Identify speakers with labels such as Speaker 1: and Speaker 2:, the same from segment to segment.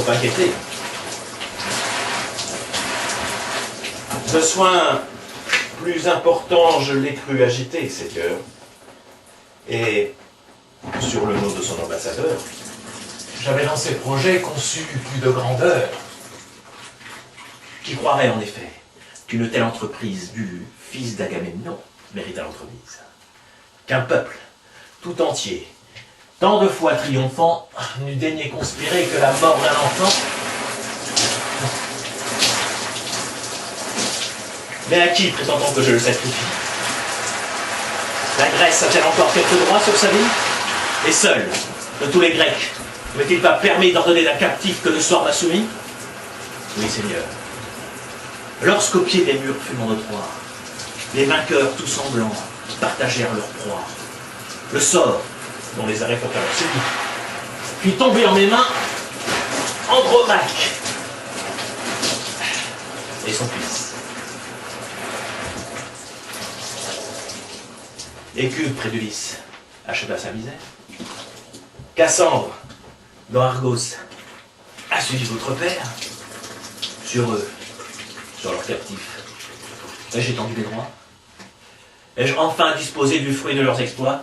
Speaker 1: trop inquiéter. De soins plus importants, je l'ai cru agité, Seigneur. Et, sur le nom de son ambassadeur, j'avais lancé projet conçu plus de grandeur. Qui croirait en effet qu'une telle entreprise du fils d'Agamemnon mérite l'entremise? Qu'un peuple tout entier, tant de fois triomphant, n'eût daigné conspirer que la mort d'un enfant? Mais à qui prétend-on que je le sacrifie? La Grèce a-t-elle encore quelques droits sur sa vie? Et seul, de tous les Grecs, ne m'est-il pas permis d'ordonner d'un captif que le sort m'a soumis? Oui, Seigneur. Lorsqu'au pied des murs fumants de Troie, les vainqueurs tout semblants partagèrent leur proie, le sort, dont les arrêts furent alors subis, fit tomber en mes mains Andromaque et son fils. Écume près d'Ulysse acheva sa misère. Cassandre, dans Argos, a suivi votre père. Sur eux, sur leurs captifs, ai-je étendu les droits? Ai-je enfin disposé du fruit de leurs exploits?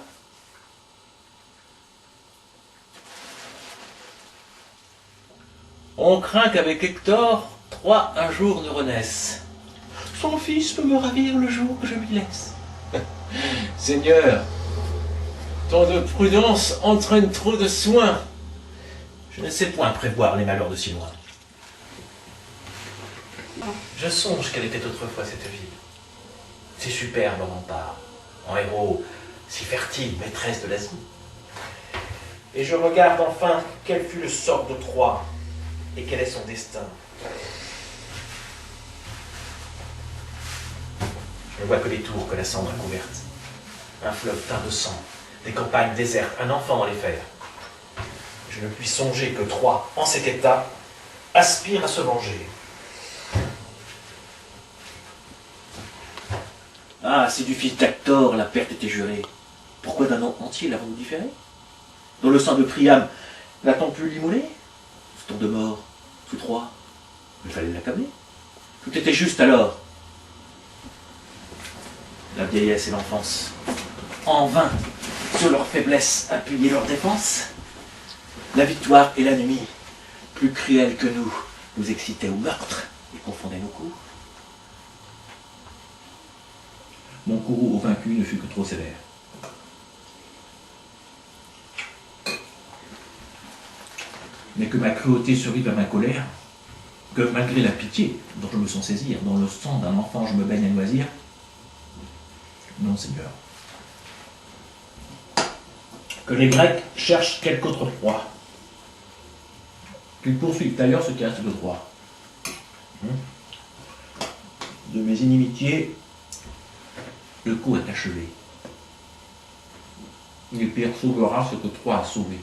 Speaker 1: On craint qu'avec Hector, Troie un jour ne renaisse. Son fils peut me ravir le jour que je lui laisse. Seigneur, tant de prudence entraîne trop de soin. Je ne sais point prévoir les malheurs de si loin. Je songe quelle était autrefois cette ville, si superbe en rempart, en héros, si fertile, maîtresse de l'Asie. Et je regarde enfin quel fut le sort de Troie, et quel est son destin. Je ne vois que les tours que la cendre a couvertes, un fleuve teint de sang, des campagnes désertes, un enfant dans les fers. Je ne puis songer que Troie, en cet état, aspire à se venger. Ah, si du fils d'Actor la perte était jurée, pourquoi d'un nom entier l'avons-nous différé? Dans le sang de Priam, n'a-t-on pu l'immoler? Ce tour de mort, sous Troie, il fallait l'accabler. Tout était juste alors. La vieillesse et l'enfance, en vain, sur leur faiblesse, appuyaient leur défense. La victoire et la nuit, plus cruelles que nous excitaient au meurtre et confondaient nos coups. Mon courroux au vaincu ne fut que trop sévère. Mais que ma cruauté survive à ma colère, que malgré la pitié dont je me sens saisir, dans le sang d'un enfant je me baigne à loisir, non, Seigneur. Que les Grecs cherchent quelque autre proie. Qu'ils poursuivent ailleurs ce qui reste de droit. De mes inimitiés, le coup est achevé. L'Épire sauvera ce que Troie a sauvé.